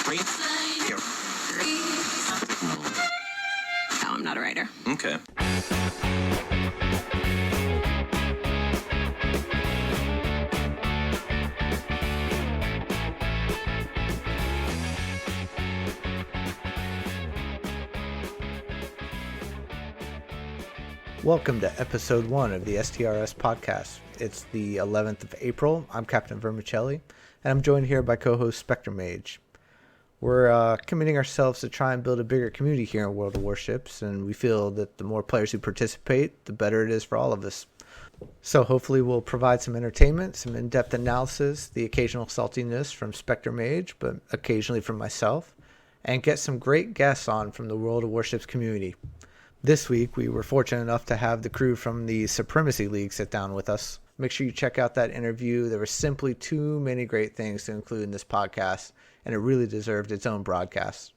Here. No, I'm not a writer. Okay. Welcome to episode 1 of the STRS podcast. It's the 11th of April. I'm Captain Vermicelli, and I'm joined here by co-host Spectre Mage. We're committing ourselves to try and build a bigger community here in World of Warships, and we feel that the more players who participate, the better it is for all of us. So hopefully we'll provide some entertainment, some in-depth analysis, the occasional saltiness from Spectre Mage, but occasionally from myself, and get some great guests on from the World of Warships community. This week, we were fortunate enough to have the crew from the Supremacy League sit down with us. Make sure you check out that interview. There were simply too many great things to include in this podcast, and it really deserved its own broadcast.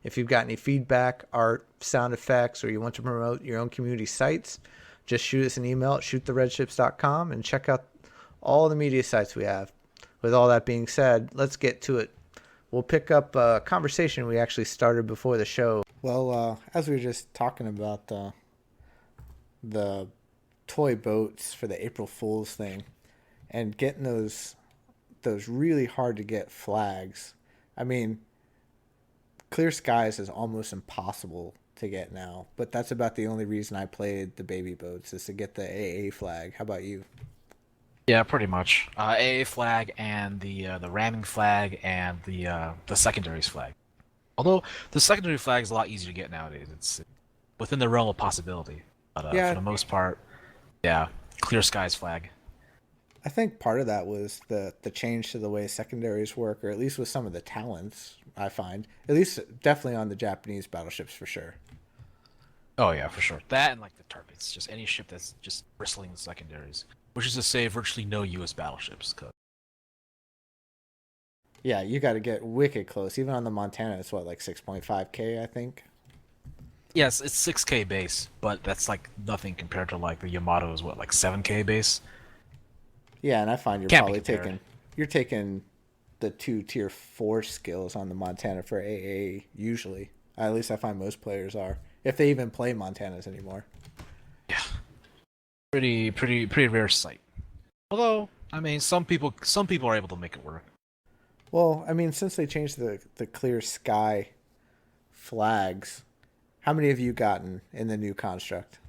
If you've got any feedback, art, sound effects, or you want to promote your own community sites, just shoot us an email at shoottheredships.com and check out all the media sites we have. With all that being said, let's get to it. We'll pick up a conversation we actually started before the show. Well, as we were just talking about the toy boats for the April Fool's thing and getting those really hard to get flags. I mean, Clear Skies is almost impossible to get now, but that's about the only reason I played the baby boats is to get the AA flag. How about you? Yeah, pretty much. AA flag and the ramming flag and the secondaries flag. Although the secondary flag is a lot easier to get nowadays. It's within the realm of possibility. But for the most part, yeah, Clear Skies flag. I think part of that was the change to the way secondaries work, or at least with some of the talents, I find. At least definitely on the Japanese battleships for sure. Oh yeah, for sure. That and like the targets. Just any ship that's just bristling with secondaries. Which is to say virtually no US battleships. Yeah, you got to get wicked close. Even on the Montana, it's what, like 6.5K, I think? Yes, it's 6K base, but that's like nothing compared to like the Yamato is what, like 7K base? Yeah, and I find you're taking the 2 tier 4 skills on the Montana for AA usually. At least I find most players are, if they even play Montanas anymore. Yeah. Pretty rare sight. Although, I mean, some people are able to make it work. Well, I mean, since they changed the Clear Sky flags, how many have you gotten in the new construct?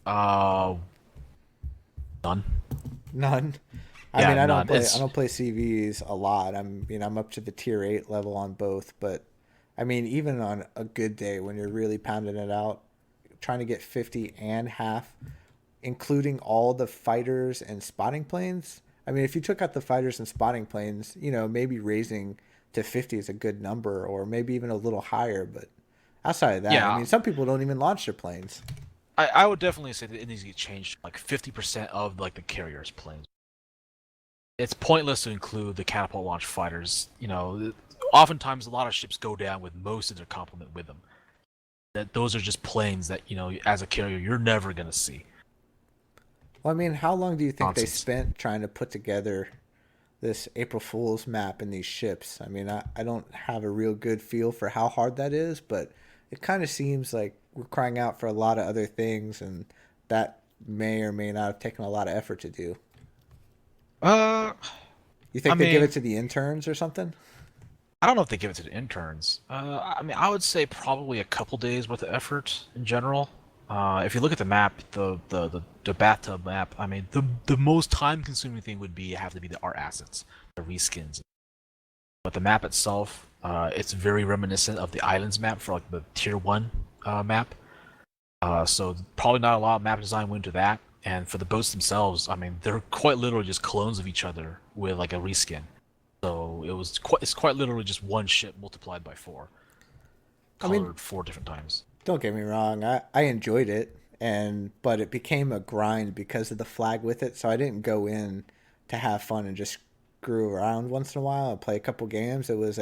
None. None. Yeah, I none. I don't play CVs a lot. I'm up to the tier 8 level on both, but I mean, even on a good day when you're really pounding it out, trying to get 50 and half, including all the fighters and spotting planes. I mean, if you took out the fighters and spotting planes, maybe raising to 50 is a good number, or maybe even a little higher. But outside of that, yeah. I mean, some people don't even launch their planes. I would definitely say that it needs to get changed. Like 50% of like the carriers' planes. It's pointless to include the catapult launch fighters. Oftentimes a lot of ships go down with most of their complement with them. That those are just planes that as a carrier you're never gonna see. Well, I mean, how long do you think they spent trying to put together this April Fool's map in these ships? I mean, I don't have a real good feel for how hard that is, but it kind of seems like we're crying out for a lot of other things, and that may or may not have taken a lot of effort to do. You think they give it to the interns or something? I don't know if they give it to the interns. I would say probably a couple days worth of effort in general. If you look at the map, the bathtub map, I mean, the most time-consuming thing would have to be the art assets, the reskins. But the map itself, it's very reminiscent of the islands map for like the tier 1 map. So probably not a lot of map design went into that. And for the boats themselves, I mean, they're quite literally just clones of each other with like a reskin. So it's quite literally just one ship multiplied by 4, colored 4 different times. Don't get me wrong, I enjoyed it, but it became a grind because of the flag with it, so I didn't go in to have fun and just screw around once in a while and play a couple games. It was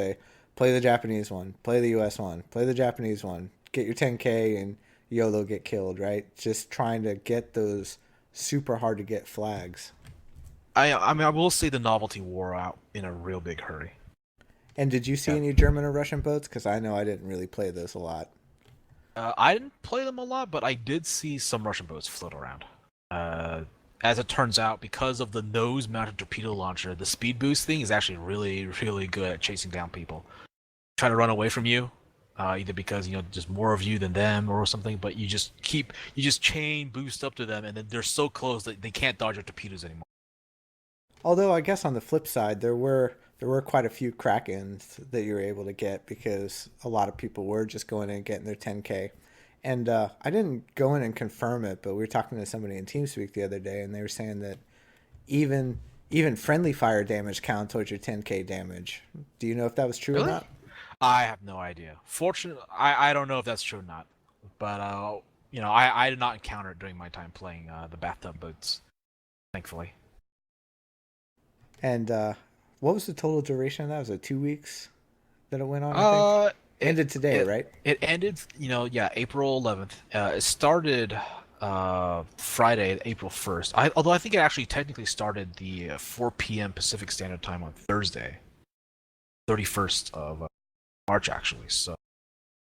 play the Japanese one, play the US one, play the Japanese one, get your 10K and YOLO get killed, right? Just trying to get those super hard to get flags. I mean, I will say the novelty wore out in a real big hurry. And did you see Yeah. any German or Russian boats? Because I know I didn't really play those a lot. I didn't play them a lot, but I did see some Russian boats float around. Uh, as it turns out, because of the nose-mounted torpedo launcher, the speed boost thing is actually really, really good at chasing down people. Try to run away from you, either because just more of you than them or something. But you just chain boost up to them, and then they're so close that they can't dodge your torpedoes anymore. Although I guess on the flip side, there were quite a few Krakens that you were able to get because a lot of people were just going in and getting their 10K. And I didn't go in and confirm it, but we were talking to somebody in TeamSpeak the other day, and they were saying that even even friendly fire damage counts towards your 10K damage. Do you know if that was true or Really? not? I have no idea. Fortunately, I don't know if that's true or not. But I did not encounter it during my time playing the bathtub boats. Thankfully. And what was the total duration of that? Was it 2 weeks that it went on? I think Uh, it ended today, it right? it ended. Yeah, April 11th. It started Friday, April 1st. Although I think it actually technically started the 4 p.m. Pacific Standard Time on Thursday, 31st of March actually. So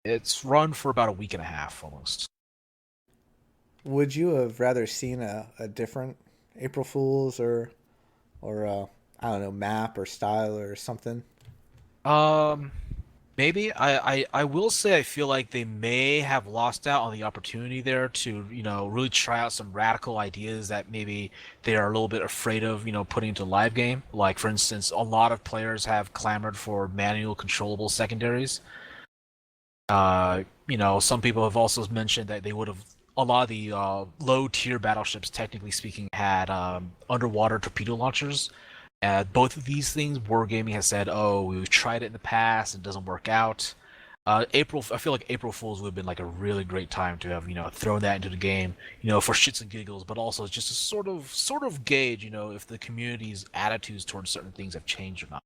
it's run for about a week and a half almost. Would you have rather seen a different April Fools or I don't know, map or style or something? Um, Maybe I will say I feel like they may have lost out on the opportunity there to really try out some radical ideas that maybe they are a little bit afraid of putting into live game. Like for instance, a lot of players have clamored for manual controllable secondaries. Some people have also mentioned that they would have a lot of the low tier battleships, technically speaking, had underwater torpedo launchers. Both of these things, Wargaming has said, "Oh, we've tried it in the past; it doesn't work out." I feel like April Fools would have been like a really great time to have thrown that into the game, for shits and giggles, but also just to sort of gauge, if the community's attitudes towards certain things have changed or not.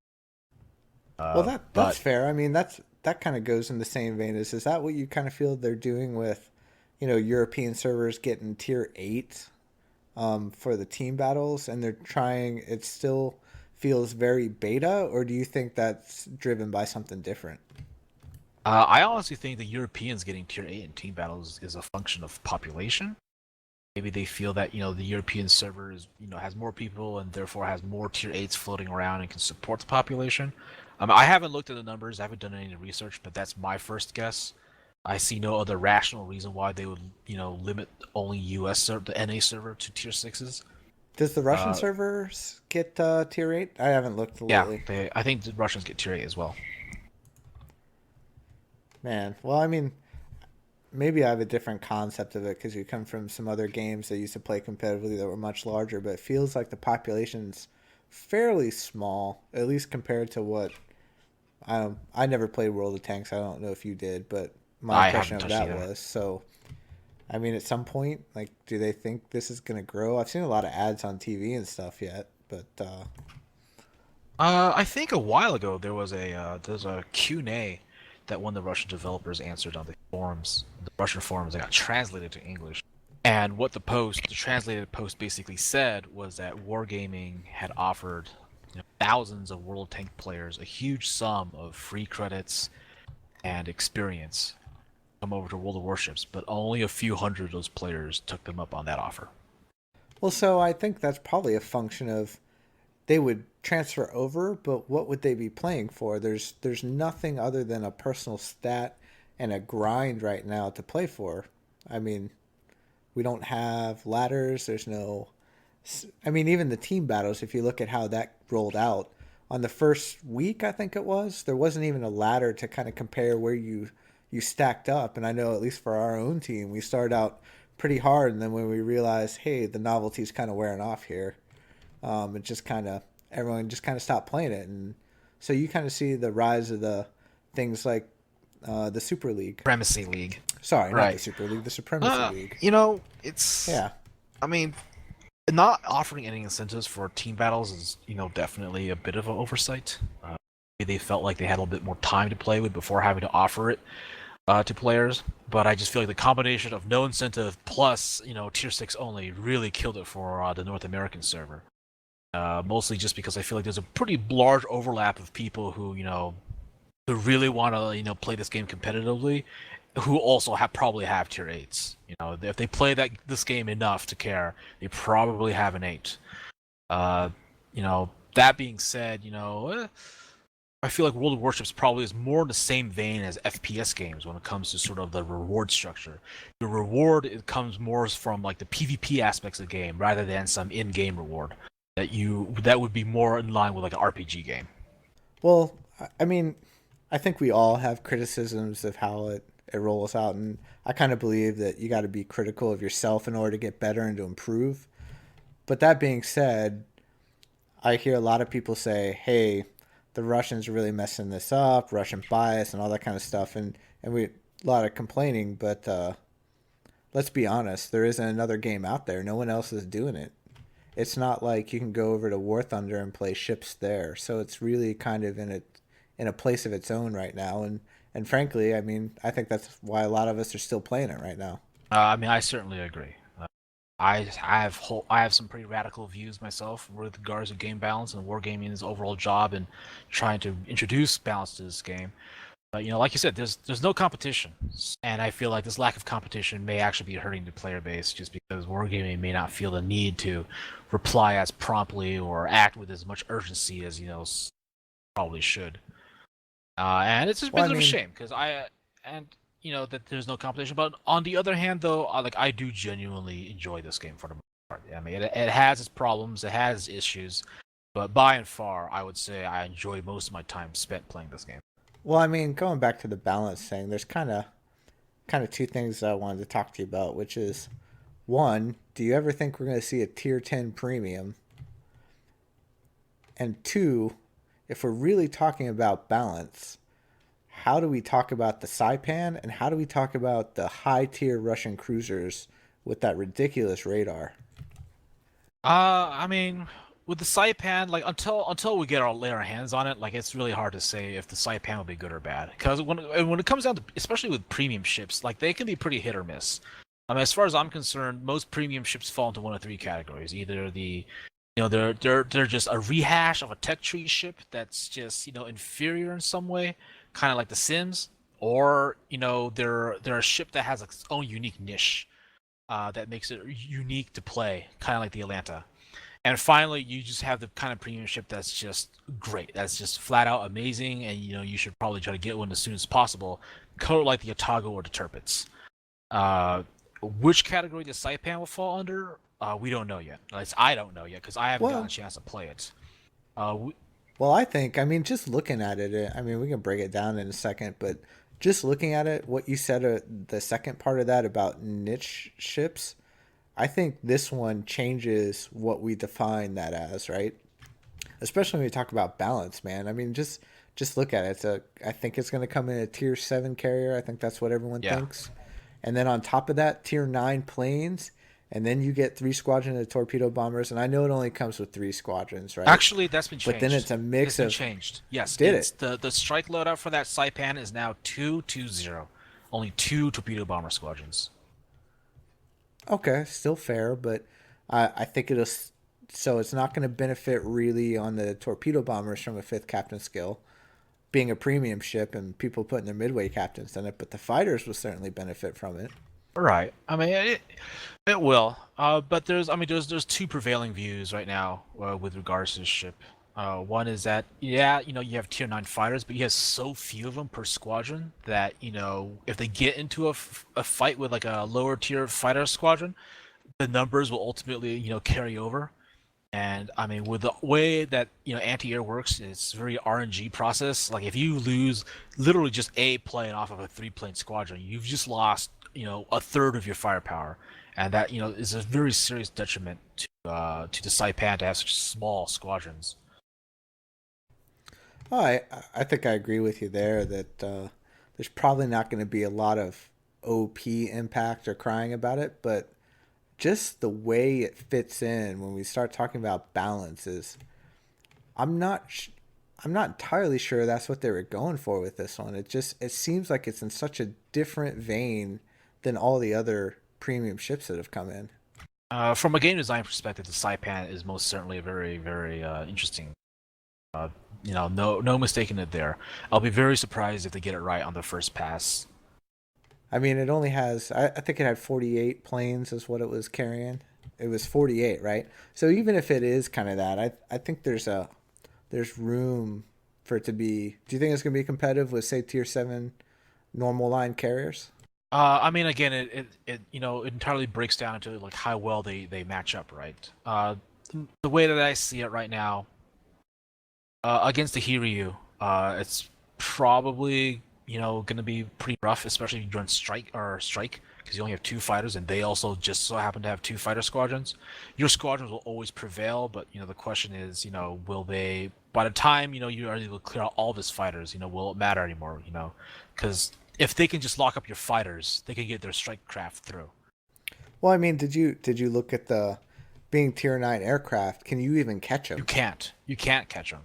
Well, Uh, that's but fair. I mean, that kind of goes in the same vein. Is that what you kind of feel they're doing with, European servers getting tier 8 for the team battles, and they're trying? It still feels very beta, or do you think that's driven by something different? I honestly think the Europeans getting tier 8 in team battles is a function of population. Maybe they feel that the European server is has more people and therefore has more tier 8s floating around and can support the population. I haven't looked at the numbers, I haven't done any research, but that's my first guess. I see no other rational reason why they would limit only the NA server to tier 6s. Does the Russian Uh, servers get tier 8? I haven't looked yeah, lately. I think the Russians get tier 8 as well. Man, well, I mean, maybe I have a different concept of it because you come from some other games that used to play competitively that were much larger, but it feels like the population's fairly small, at least compared to what I never played World of Tanks. I don't know if you did, but my I impression haven't of touched that either. was so. I mean, at some point, like, do they think this is gonna grow? I've seen a lot of ads on TV and stuff yet, but I think a while ago there's a Q&A that one of the Russian developers answered on the Russian forums that got translated to English. And what the translated post basically said was that Wargaming had offered thousands of World Tank players a huge sum of free credits and experience to come over to World of Warships, but only a few hundred of those players took them up on that offer. well, so I think that's probably a function of they would transfer over, but what would they be playing for? There's nothing other than a personal stat and a grind right now to play for. I mean, we don't have ladders. There's no. I mean, even the team battles. If you look at how that rolled out on the first week, I think it was there wasn't even a ladder to kind of compare where you stacked up. And I know at least for our own team, we started out pretty hard, and then when we realized, hey, the novelty's kind of wearing off here, it just kind of everyone just kind of stopped playing it, and so you kind of see the rise of the things like the Super League. Supremacy League. Sorry, not the Right. Super League, the Supremacy League. It's. Yeah. I mean, not offering any incentives for team battles is, definitely a bit of an oversight. Maybe they felt like they had a little bit more time to play with before having to offer it to players. But I just feel like the combination of no incentive plus, tier 6 only really killed it for the North American server. Mostly just because I feel like there's a pretty large overlap of people who, who really want to play this game competitively, who also probably have tier 8s. If they play this game enough to care, they probably have an 8. Uh, that being said, I feel like World of Warships probably is more in the same vein as FPS games when it comes to sort of the reward structure. The reward, it comes more from like the PvP aspects of the game rather than some in-game reward that would be more in line with like an RPG game. Well, I mean, I think we all have criticisms of how it rolls out, and I kind of believe that you got to be critical of yourself in order to get better and to improve. But that being said, I hear a lot of people say, "Hey, the Russians are really messing this up, Russian bias, and all that kind of stuff," and we a lot of complaining. But let's be honest, there isn't another game out there. No one else is doing it. It's not like you can go over to War Thunder and play ships there. So it's really kind of in a place of its own right now. And frankly, I mean, I think that's why a lot of us are still playing it right now. I mean, I certainly agree. I have some pretty radical views myself with regards to game balance and wargaming's overall job and trying to introduce balance to this game. But like you said, there's no competition, and I feel like this lack of competition may actually be hurting the player base just because wargaming may not feel the need to reply as promptly or act with as much urgency as probably should. And it's just a Well, bit I of a mean, shame because that there's no competition. But on the other hand, though, I do genuinely enjoy this game for the most part. I mean, it has its problems, it has its issues, but by and far, I would say I enjoy most of my time spent playing this game. well, I mean, going back to the balance thing, there's kind of two things I wanted to talk to you about, which is one, do you ever think we're going to see a tier 10 premium? And two, if we're really talking about balance, how do we talk about the Saipan and how do we talk about the high tier Russian cruisers with that ridiculous radar? I mean, with the Saipan, like until we lay our hands on it, like it's really hard to say if the Saipan will be good or bad. Because when it comes down to, especially with premium ships, like they can be pretty hit or miss. I mean, as far as I'm concerned, most premium ships fall into one of three categories. Either they're just a rehash of a tech tree ship that's just inferior in some way, kind of like the Sims, or they're a ship that has its own unique niche that makes it unique to play, kind of like the Atlanta. And finally, you just have the kind of premium ship that's just great. That's just flat out amazing, and you should probably try to get one as soon as possible. Color like the Otago or the Turpits. Uh, which category the Saipan will fall under, we don't know yet. At least I don't know yet because I haven't gotten a Well, chance to play it. Uh, well, I mean, just looking at it, I mean, we can break it down in a second, but just looking at it, what you said, the second part of that about niche ships, I think this one changes what we define that as, right? Especially when we talk about balance, man. I mean, just look at it. I think it's going to come in a tier 7 carrier. I think that's what everyone yeah. thinks. And then on top of that, tier 9 planes, and then you get 3 squadrons of torpedo bombers, and I know it only comes with 3 squadrons, right? Actually, that's been changed. But then it's a mix It's been of changed. Yes, did it's it? the strike loadout for that Saipan is now 220. Only 2 torpedo bomber squadrons. Okay, still fair, but I think so it's not going to benefit really on the torpedo bombers from a 5th captain skill being a premium ship and people putting their midway captains in it, but the fighters will certainly benefit from it. Right. I mean, it will. But there's two prevailing views right now with regards to this ship. One is that yeah, you have tier 9 fighters, but you have so few of them per squadron that if they get into a fight with like a lower tier fighter squadron, the numbers will ultimately carry over. And I mean, with the way that anti-air works, it's a very RNG process. Like if you lose literally just a plane off of a 3-plane squadron, you've just lost a third of your firepower, and that is a very serious detriment to the Saipan to have such small squadrons. Oh, I think I agree with you there that there's probably not going to be a lot of OP impact or crying about it, but just the way it fits in when we start talking about balances, I'm not I'm not entirely sure that's what they were going for with this one. It seems like it's in such a different vein than all the other premium ships that have come in. From a game design perspective, the Saipan is most certainly a very, very interesting No mistaking it there. I'll be very surprised if they get it right on the first pass. I mean, it only has, I think it had 48 planes is what it was carrying. It was 48, right? So even if it is kind of that, I think there's room for it to be. Do you think it's going to be competitive with, say, Tier 7 normal line carriers? I mean, again, it entirely breaks down to like how well they match up, right? The way that I see it right now, against the Hiryu, it's probably going to be pretty rough, especially if you run strike, because you only have two fighters, and they also just so happen to have two fighter squadrons. Your squadrons will always prevail, but the question is, will they? By the time you are able to clear out all of his fighters, will it matter anymore? Because if they can just lock up your fighters, they can get their strike craft through. Well, I mean, did you look at the being Tier 9 aircraft? Can you even catch them? You can't. You can't catch them.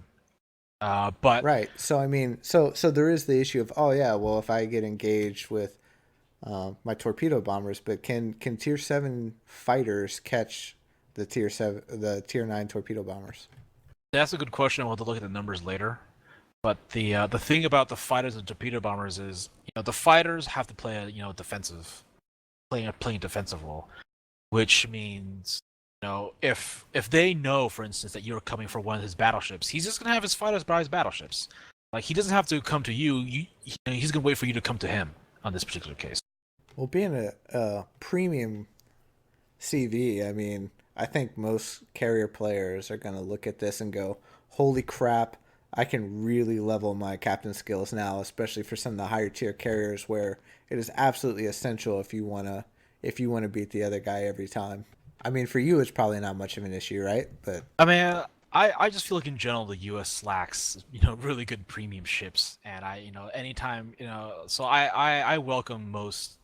But Right. So I mean, so there is the issue of, oh yeah, well, if I get engaged with my torpedo bombers, but can Tier 7 fighters catch the Tier 9 torpedo bombers? that's a good question. We'll have to look at the numbers later. But the thing about the fighters and torpedo bombers is, the fighters have to play a defensive, playing a defensive role, which means if they know, for instance, that you're coming for one of his battleships, he's just gonna have his fighters by his battleships. Like he doesn't have to come to you. He's gonna wait for you to come to him on this particular case. Well, being a premium CV, I mean, I think most carrier players are going to look at this and go, "Holy crap! I can really level my captain skills now, especially for some of the higher tier carriers where it is absolutely essential if you wanna beat the other guy every time." I mean, for you, it's probably not much of an issue, right? But I mean, I just feel like in general the U.S. lacks really good premium ships, and anytime so I welcome most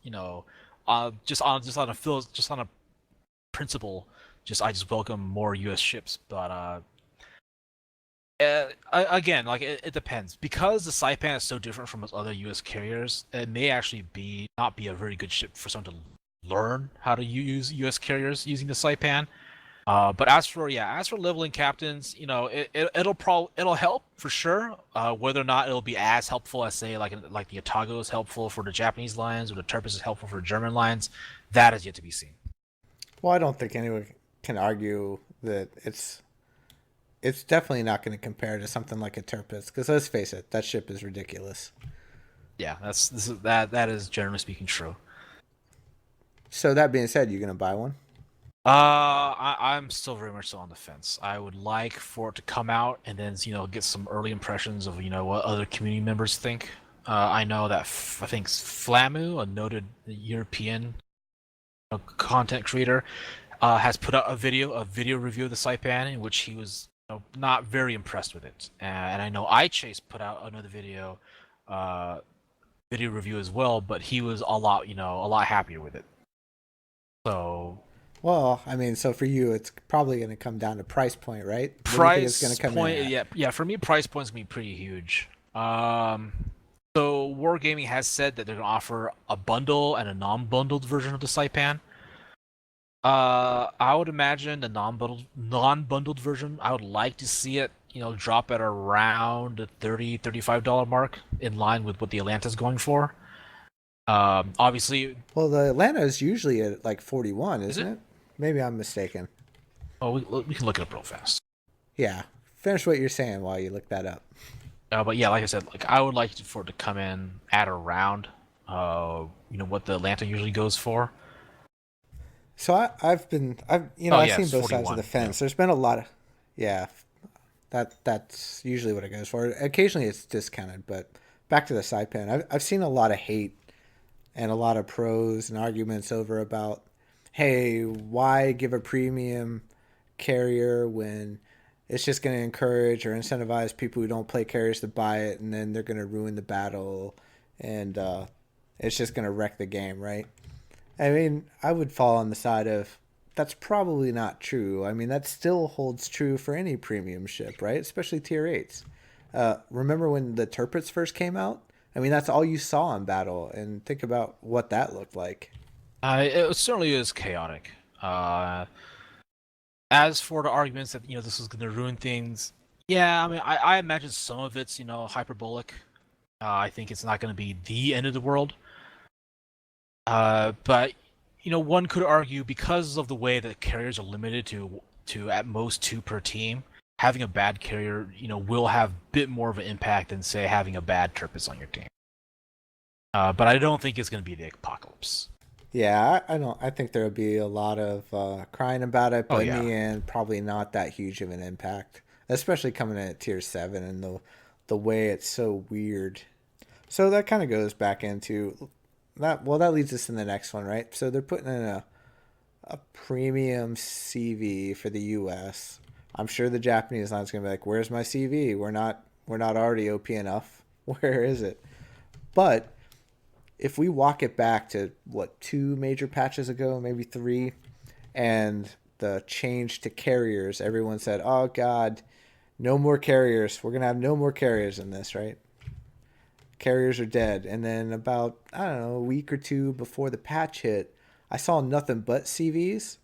just on a principle, I just welcome more U.S. ships, but again, like it depends because the Saipan is so different from most other U.S. carriers. It may actually not be a very good ship for someone to learn how to use U.S. carriers using the Saipan. But as for leveling captains, it'll help for sure. Whether or not it'll be as helpful as say like the Otago is helpful for the Japanese lines or the Turpus is helpful for the German lines, that is yet to be seen. well, I don't think anyone can argue that it's definitely not going to compare to something like a Turpus because let's face it, that ship is ridiculous. Yeah, that is generally speaking true. So that being said, you're going to buy one? I'm still very much so on the fence. I would like for it to come out and then get some early impressions of what other community members think. I know that I think Flamu, a noted European content creator, has put out a video review of the Saipan in which he was not very impressed with it. And I know iChase put out another video review as well, but he was a lot happier with it. So Well, I mean, so for you, it's probably going to come down to price point, right? What do you think price it's going to come point, in at? yeah. For me, price point's gonna be pretty huge. So Wargaming has said that they're gonna offer a bundle and a non-bundled version of the Saipan. I would imagine the non-bundled version. I would like to see it, drop at around the $30-$35 mark, in line with what the Atlanta's going for. Obviously, Well, the Atlanta is usually at like 41, is isn't it? it? Maybe I'm mistaken. Oh, we can look it up real fast. Yeah. Finish what you're saying while you look that up. But yeah, like I said, like I would like for it to come in at around, what the Atlanta usually goes for. So I've Oh I've yeah, seen it's both sides of 41. the Yeah. fence. There's been a lot of, yeah, that's usually what it goes for. Occasionally it's discounted, but back to the Saipan. I've seen a lot of hate and a lot of pros and arguments over about, hey, why give a premium carrier when it's just going to encourage or incentivize people who don't play carriers to buy it, and then they're going to ruin the battle, and it's just going to wreck the game, right? I mean, I would fall on the side of that's probably not true. I mean, that still holds true for any premium ship, right? Especially tier 8s. Remember when the Turpits first came out? I mean, that's all you saw in battle, and think about what that looked like. It certainly is chaotic. As for the arguments that this is going to ruin things, Yeah, I mean, I imagine some of it's hyperbolic. I think it's not going to be the end of the world. But one could argue because of the way that carriers are limited to at most two per team, having a bad carrier, will have a bit more of an impact than say having a bad Turpus on your team. But I don't think it's going to be the apocalypse. Yeah, I don't. I think there'll be a lot of crying about it, Oh but in yeah, the end, probably not that huge of an impact, especially coming in at tier 7 and the way it's so weird. So that kind of goes back into that. Well, that leads us to the next one, right? So they're putting in a premium CV for the U.S. I'm sure the Japanese line's gonna be like, "Where's my CV? We're not already OP enough. Where is it?" But if we walk it back to what, two major patches ago, maybe three, and the change to carriers, everyone said, "Oh God, no more carriers. We're gonna have no more carriers in this, right? Carriers are dead." And then about, I don't know, a week or two before the patch hit, I saw nothing but CVs,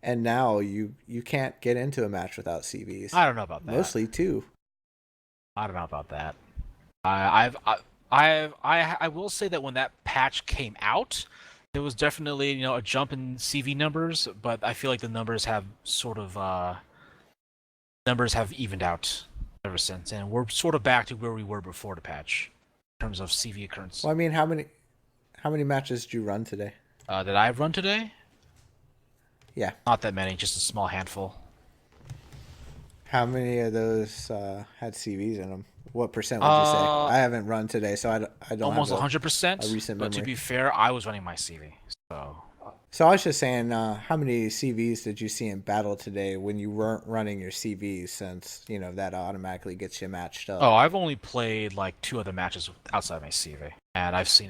and now you can't get into a match without CVs. I don't know about that. Mostly two. I don't know about that. I will say that when that patch came out, there was definitely a jump in CV numbers, but I feel like the numbers have evened out ever since, and we're sort of back to where we were before the patch in terms of CV occurrence. Well, I mean, how many matches did you run today? That I've run today, Yeah. not that many, just a small handful. How many of those had CVs in them? What percent would you say? Uh, I haven't run today, so I don't have Almost a 100%. recent But to memory. be fair, I was running my CV, so. So I was just saying, how many CVs did you see in battle today when you weren't running your CVs? Since that automatically gets you matched up. Oh, I've only played like two other matches outside my CV, and I've seen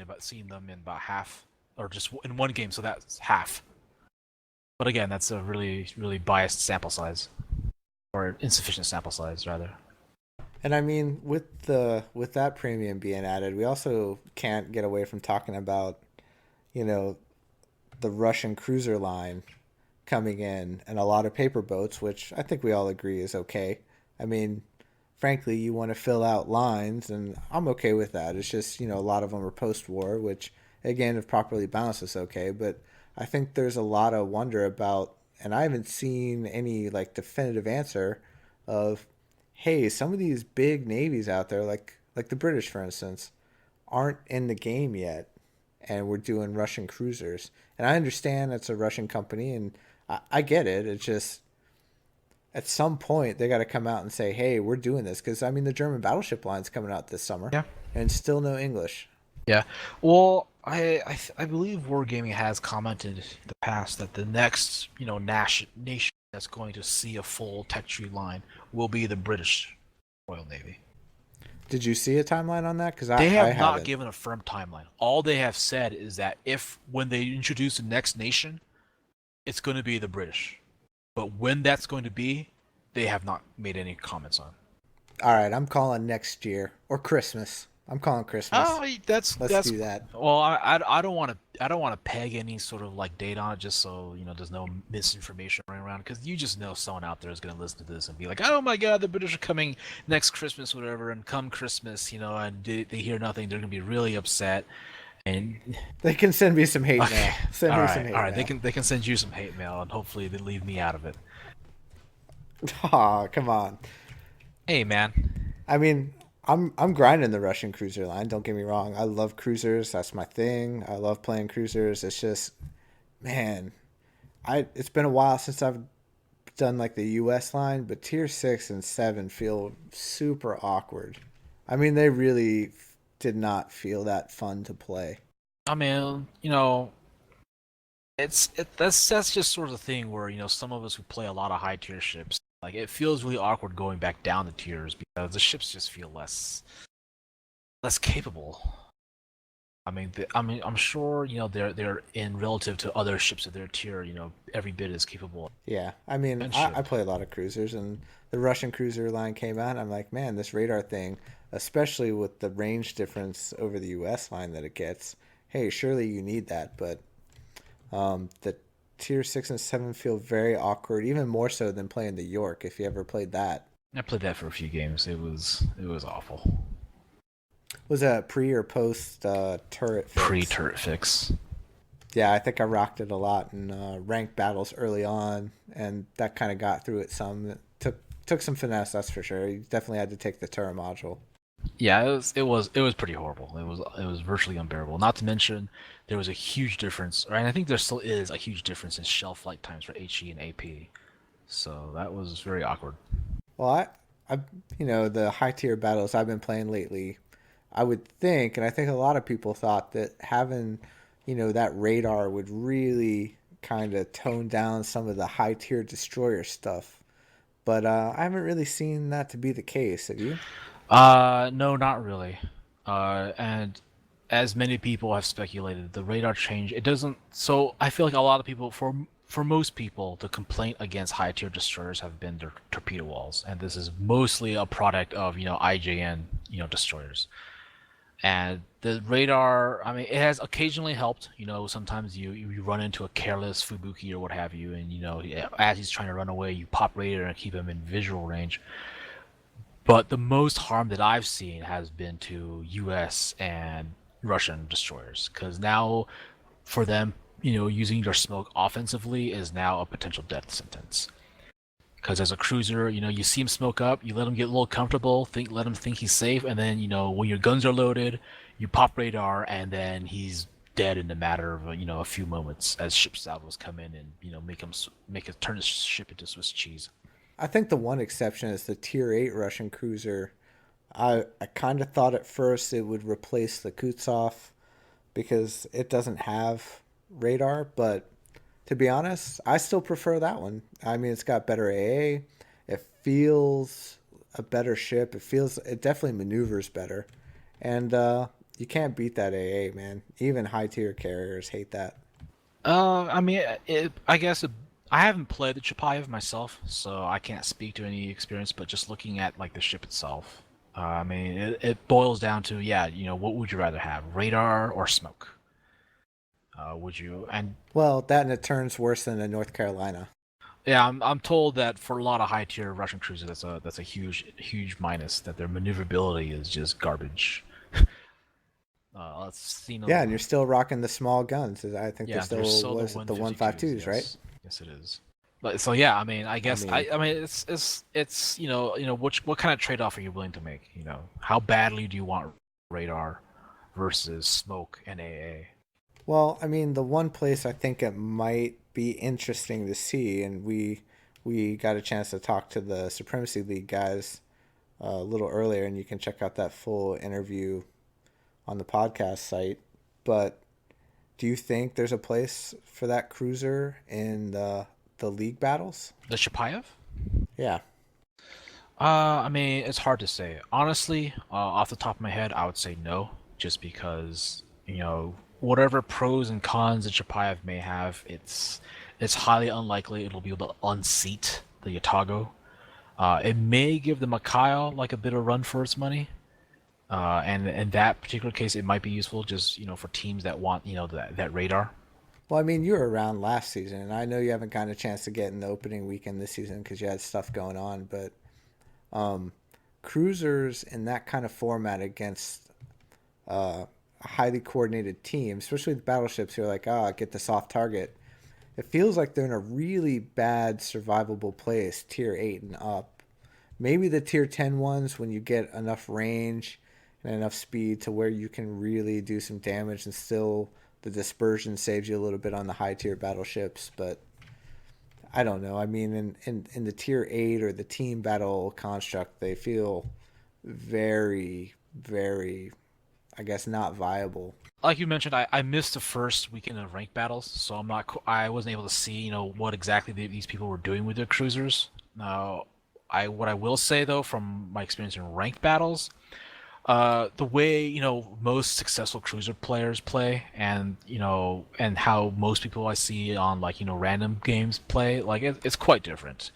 them in about half, or just in one game, so that's half. But again, that's a really really biased sample size, or insufficient sample size rather. And I mean, with that premium being added, we also can't get away from talking about, you know, the Russian cruiser line coming in and a lot of paper boats, which I think we all agree is okay. I mean, frankly, you want to fill out lines, and I'm okay with that. It's just, a lot of them are post war, which, again, if properly balanced, is okay. But I think there's a lot of wonder about, and I haven't seen any like definitive answer of, hey, some of these big navies out there, like the British, for instance, aren't in the game yet, and we're doing Russian cruisers. And I understand it's a Russian company, and I get it. It's just at some point they got to come out and say, "Hey, we're doing this," because I mean the German battleship line's coming out this summer, Yeah. and still no English. Yeah. Well, I believe Wargaming has commented in the past that the next nation that's going to see a full tech tree line will be the British Royal Navy. Did you see a timeline on that? Because They I have not haven't. given a firm timeline. All they have said is that if when they introduce the next nation, it's going to be the British. But when that's going to be, they have not made any comments on. All right, I'm calling next year or Christmas. I'm calling Christmas. Oh, Let's that's do that. well. I don't want to peg any sort of like date on it just so there's no misinformation running around because you just know someone out there is going to listen to this and be like, oh my god, the British are coming next Christmas, whatever, and come Christmas, and they hear nothing, they're going to be really upset. And They can send me some hate okay, mail. Send me some hate all right, mail. they can send you some hate mail and hopefully they leave me out of it. Aw, come on. Hey man, I mean, I'm grinding the Russian cruiser line. Don't get me wrong. I love cruisers. That's my thing. I love playing cruisers. It's just, man, it's been a while since I've done like the U.S. line, but tier 6 and 7 feel super awkward. I mean, they really did not feel that fun to play. I mean, that's just sort of the thing where some of us who play a lot of high tier ships, like it feels really awkward going back down the tiers because the ships just feel less capable. I'm sure they're in relative to other ships of their tier, every bit as capable. Yeah, I mean, And I ship. play a lot of cruisers, and the Russian cruiser line came out, and I'm like, man, this radar thing, especially with the range difference over the U.S. line that it gets, hey, surely you need that, but the tier 6 and 7 feel very awkward, even more so than playing the York, if you ever played that. I played that for a few games. It was awful. Was that pre or post turret fix? Pre-turret fix. Yeah, I think I rocked it a lot in ranked battles early on, and that kind of got through it some. It took some finesse, that's for sure. You definitely had to take the turret module. Yeah, it was pretty horrible. It was virtually unbearable. Not to mention there was a huge difference, right? And I think there still is a huge difference in shelf life times for HE and AP. So that was very awkward. Well, the high tier battles I've been playing lately, I would think, and I think a lot of people thought that having, that radar would really kind of tone down some of the high tier destroyer stuff. But I haven't really seen that to be the case. Have you? No, not really. And as many people have speculated, the radar change it doesn't. So I feel like a lot of people, for most people, the complaint against high tier destroyers have been their torpedo walls, and this is mostly a product of IJN destroyers. And the radar, I mean, it has occasionally helped. Sometimes you run into a careless Fubuki or what have you, and as he's trying to run away, you pop radar and keep him in visual range. But the most harm that I've seen has been to U.S. and Russian destroyers, because now, for them, using your smoke offensively is now a potential death sentence. Because as a cruiser, you see him smoke up, you let him get a little comfortable, let him think he's safe, and then when your guns are loaded, you pop radar, and then he's dead in a matter of a few moments as ship salvos come in and make him turn his ship into Swiss cheese. I think the one exception is the Tier 8 Russian cruiser. I kind of thought at first it would replace the Kutsov because it doesn't have radar, but to be honest, I still prefer that one. I mean, it's got better AA. It feels a better ship. It definitely maneuvers better. And you can't beat that AA, man. Even high tier carriers hate that. I mean, I guess I haven't played the Chapayev myself, so I can't speak to any experience. But just looking at like the ship itself, I mean, it boils down to yeah, what would you rather have, radar or smoke? Would you? And Well, that and it turns worse than a North Carolina. yeah, I'm told that for a lot of high tier Russian cruisers, that's a huge minus. That their maneuverability is just garbage. Let's see. Yeah, and you're still rocking the small guns. I think they're Yeah, there's still still the was it the 152s. 152s, right? Yes, it is. But so yeah, I mean, I I guess mean, I mean it's what kind of trade off are you willing to make? How badly do you want radar versus smoke and AA? well, I mean, the one place I think it might be interesting to see, and we got a chance to talk to the Supremacy League guys a little earlier, and you can check out that full interview on the podcast site. But do you think there's a place for that cruiser in the league battles? The Chapayev? Yeah. I mean, it's hard to say. Honestly, off the top of my head, I would say no, just because whatever pros and cons that Chapayev may have, it's highly unlikely it'll be able to unseat the Yatago. It may give the Mikhail like a bit of run for its money, and in that particular case, it might be useful just for teams that want that radar. Well, I mean, you were around last season, and I know you haven't gotten a chance to get in the opening weekend this season because you had stuff going on. But um, cruisers in that kind of format against a highly coordinated team, especially the battleships who are like, get the soft target. It feels like they're in a really bad survivable place, tier 8 and up. Maybe the tier 10 ones when you get enough range and enough speed to where you can really do some damage and still the dispersion saves you a little bit on the high tier battleships. But I don't know. I mean, in the tier 8 or the team battle construct, they feel very, very, I guess, not viable. Like you mentioned, I missed the first weekend of ranked battles, so I wasn't able to see what exactly these people were doing with their cruisers. Now, what I will say though from my experience in ranked battles, the way most successful cruiser players play, and how most people I see on random games play, like it's quite different.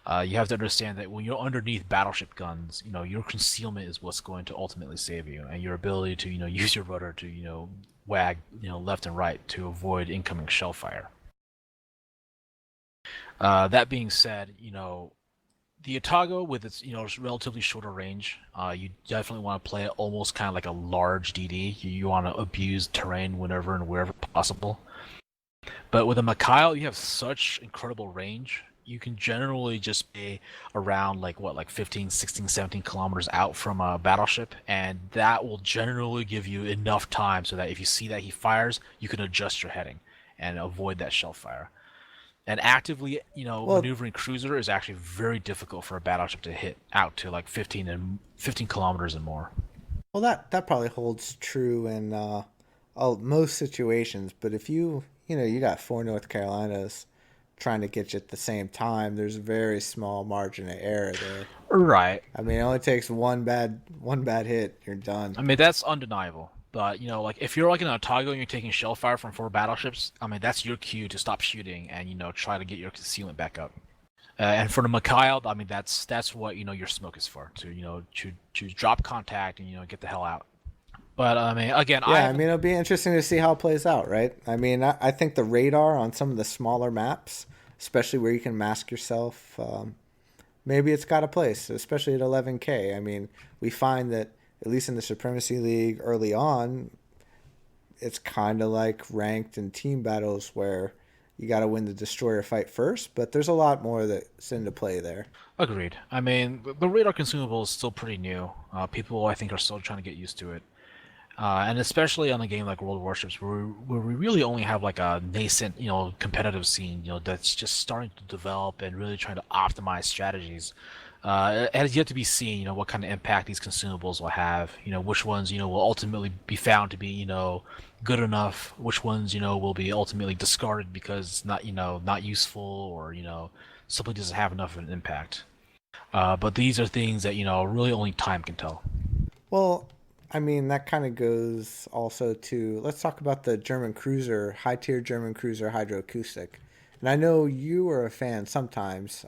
You have to understand that when you're underneath battleship guns, your concealment is what's going to ultimately save you, and your ability to use your rudder to wag left and right to avoid incoming shell fire. That being said, The Otago, with its relatively shorter range, you definitely want to play it almost kind of like a large DD. You want to abuse terrain whenever and wherever possible. But with a Mikhail, you have such incredible range. You can generally just be around like 15, 16, 17 kilometers out from a battleship, and that will generally give you enough time so that if you see that he fires, you can adjust your heading and avoid that shell fire. And actively, Well, maneuvering cruiser is actually very difficult for a battleship to hit out to like 15 kilometers and more. well, that probably holds true in most situations. But if you got four North Carolinas trying to get you at the same time, there's a very small margin of error there. Right. I mean, it only takes one bad hit, you're done. I mean, that's undeniable. But, like if you're like in Otago and you're taking shell fire from four battleships, I mean, that's your cue to stop shooting and, try to get your concealment back up. And for the Mikhail, I mean, that's what, your smoke is for, to drop contact and, get the hell out. But, I mean, again, Yeah, I mean, it'll be interesting to see how it plays out, right? I mean, I think the radar on some of the smaller maps, especially where you can mask yourself, maybe it's got a place, especially at 11K. I mean, we find that, at least in the Supremacy League early on, it's kind of like ranked and team battles where you got to win the destroyer fight first, but there's a lot more that's into play there. Agreed. I mean, the radar consumable is still pretty new. People, I think, are still trying to get used to it. And especially on a game like World Warships, where we really only have like a nascent, competitive scene, that's just starting to develop and really trying to optimize strategies. It has yet to be seen, what kind of impact these consumables will have. Which ones, will ultimately be found to be, good enough. Which ones, will be ultimately discarded because it's not, not useful or, simply doesn't have enough of an impact. But these are things that, really only time can tell. Well, I mean, that kind of goes also to, let's talk about the German cruiser, high tier German cruiser hydroacoustic. And I know you are a fan sometimes.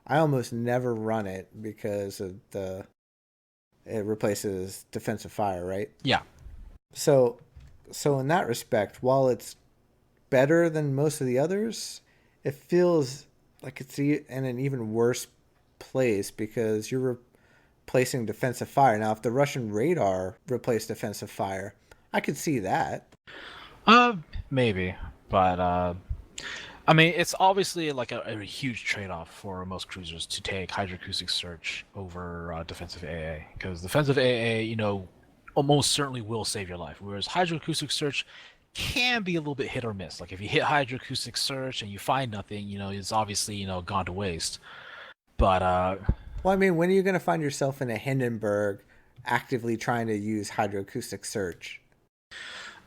I almost never run it because of it replaces defensive fire, right? Yeah. So in that respect, while it's better than most of the others, it feels like it's in an even worse place because you're replacing defensive fire. Now, if the Russian radar replaced defensive fire, I could see that. Maybe, but I mean, it's obviously like a huge trade-off for most cruisers to take hydroacoustic search over defensive AA, because defensive AA, almost certainly will save your life, whereas hydroacoustic search can be a little bit hit or miss. Like if you hit hydroacoustic search and you find nothing, it's obviously gone to waste. But well, I mean, when are you going to find yourself in a Hindenburg actively trying to use hydroacoustic search?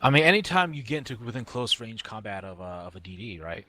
I mean, anytime you get into within close range combat of a DD, right?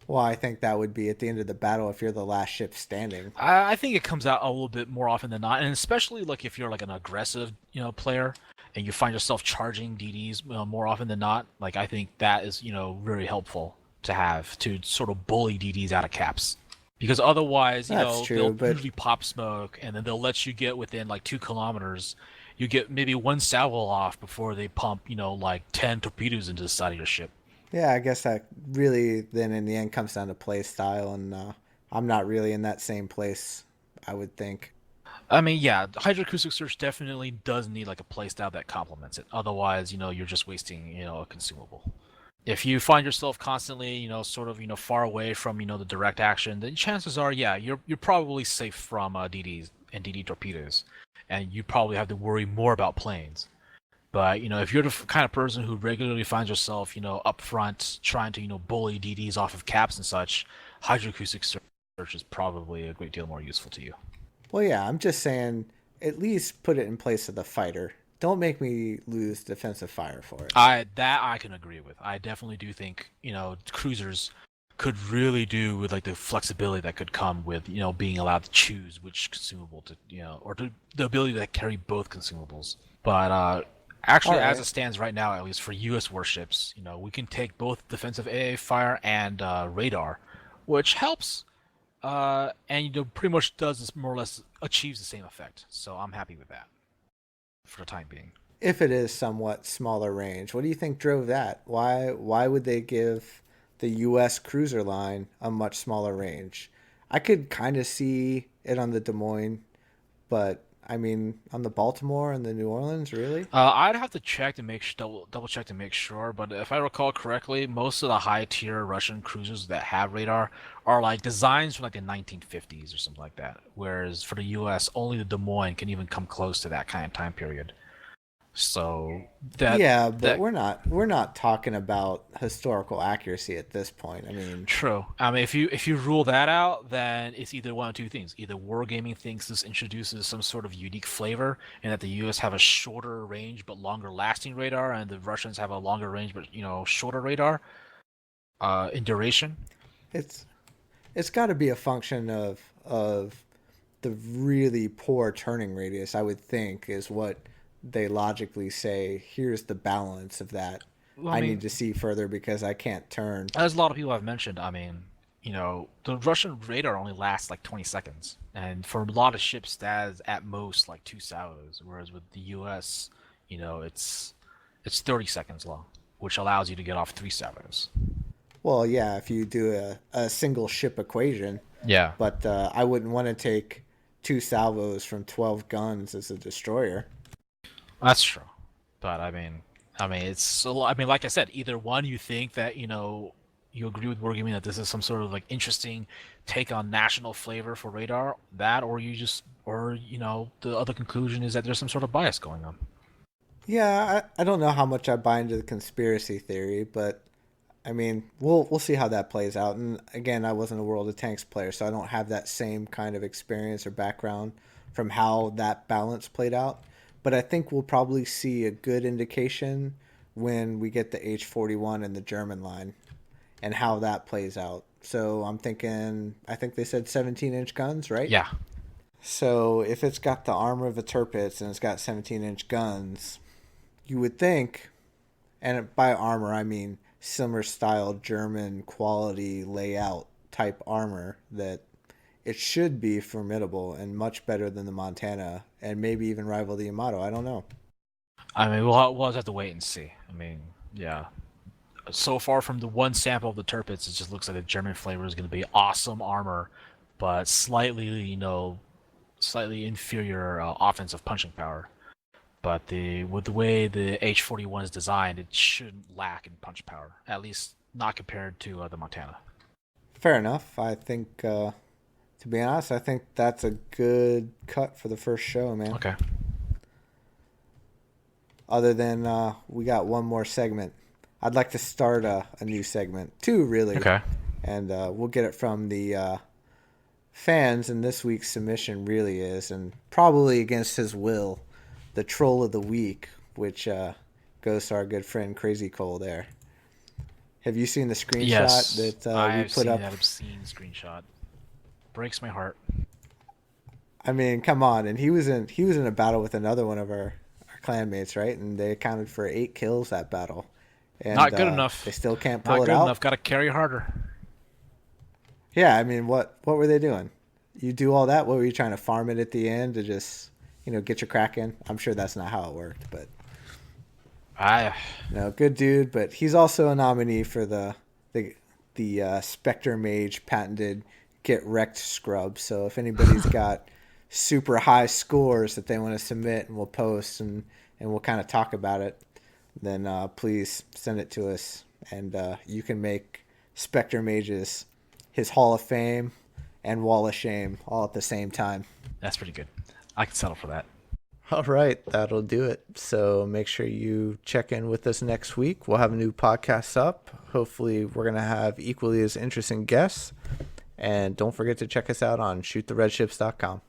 Well, I think that would be at the end of the battle if you're the last ship standing. I think it comes out a little bit more often than not, and especially like if you're like an aggressive, player, and you find yourself charging DDs more often than not. Like I think that is, very helpful to have to sort of bully DDs out of caps. Because otherwise, they'll usually pop smoke, and then they'll let you get within like 2 kilometers. You get maybe one salvo off before they pump, like 10 torpedoes into the side of your ship. Yeah, I guess that really then in the end comes down to play style, and I'm not really in that same place, I would think. I mean, yeah, hydroacoustic search definitely does need like a playstyle that complements it. Otherwise, you're just wasting, a consumable. If you find yourself constantly, sort of, far away from, the direct action, then chances are, yeah, you're probably safe from DDs and DD torpedoes, and you probably have to worry more about planes. But, if you're the kind of person who regularly finds yourself, up front trying to, bully DDs off of caps and such, hydroacoustic search is probably a great deal more useful to you. Well, yeah, I'm just saying, at least put it in place of the fighter. Don't make me lose defensive fire for it. I can agree with. I definitely do think, cruisers could really do with like the flexibility that could come with, being allowed to choose which consumable to, or the ability to carry both consumables. But actually, All right. as it stands right now, at least for U.S. warships, we can take both defensive AA fire and radar, which helps, and pretty much does this more or less achieves the same effect. So I'm happy with that for the time being. If it is somewhat smaller range, what do you think drove that? Why would they give the U.S. cruiser line a much smaller range? I could kind of see it on the Des Moines, but I mean on the Baltimore and the New Orleans, really? I'd have to check to double check to make sure, but if I recall correctly, most of the high tier Russian cruisers that have radar are like designs from like the 1950s or something like that. Whereas for the U.S., only the Des Moines can even come close to that kind of time period. So Yeah, but that we're not talking about historical accuracy at this point. I mean, true. I mean, if you rule that out, then it's either one of two things. Either Wargaming thinks this introduces some sort of unique flavor, and that the U.S. have a shorter range but longer lasting radar, and the Russians have a longer range but shorter radar in duration. it's it's got to be a function of the really poor turning radius. I would think is what they logically say. Here's the balance of that. Well, I I mean, need to see further because I can't turn. as a lot of people have mentioned, I mean, the Russian radar only lasts like 20 seconds, and for a lot of ships, that's at most like 2 salvos. Whereas with the U.S., it's 30 seconds long, which allows you to get off 3 salvos. Well, yeah, if you do a single ship equation, Yeah, but I wouldn't want to take two salvos from 12 guns as a destroyer. that's true. But it's so. I mean, like I said, either one, you think that you agree with Wargaming that this is some sort of like interesting take on national flavor for radar, that, or the other conclusion is that there's some sort of bias going on. Yeah, I don't know how much I buy into the conspiracy theory, but I mean, we'll see how that plays out. And again, I wasn't a World of Tanks player, so I don't have that same kind of experience or background from how that balance played out. But I think we'll probably see a good indication when we get the H-41 in the German line and how that plays out. So I'm thinking, I think they said 17-inch guns, right? Yeah, So if it's got the armor of the Tirpitz and it's got 17-inch guns, you would think, and by armor I mean similar style German quality layout type armor, that it should be formidable and much better than the Montana and maybe even rival the Yamato. I don't know. I mean, we'll just have to wait and see. I mean, yeah. So far from the one sample of the Tirpitz, it just looks like the German flavor is going to be awesome armor, but slightly inferior offensive punching power. But with the way the H-41 is designed, it shouldn't lack in punch power, at least not compared to the Montana. Fair enough. I think, to be honest, I think that's a good cut for the first show, man. Okay. Other than we got one more segment. I'd like to start a new segment. Two, really. Okay. And we'll get it from the fans, and this week's submission really is, and probably against his will, the Troll of the Week, which goes to our good friend Crazy Cole there. Have you seen the screenshot Yes, that I've we put seen up? that obscene screenshot. Breaks my heart. I mean, come on. And he was in a battle with another one of our clanmates, right? And they accounted for 8 kills that battle. And, Not good enough. They still can't pull Not it good out. enough. Got to carry harder. Yeah, I mean, what were they doing? You do all that? What were you trying to farm it at the end to just get your crack in? I'm sure that's not how it worked, but good dude. But he's also a nominee for the Spectre Mage patented Get Wrecked scrub. So if anybody's got super high scores that they want to submit, and we'll post and we'll kind of talk about it, then please send it to us, and you can make Spectre Mages his Hall of Fame and Wall of Shame all at the same time. That's pretty good. I can settle for that. All right, that'll do it. So make sure you check in with us next week. We'll have a new podcast up. Hopefully we're going to have equally as interesting guests. And don't forget to check us out on shoottheredships.com.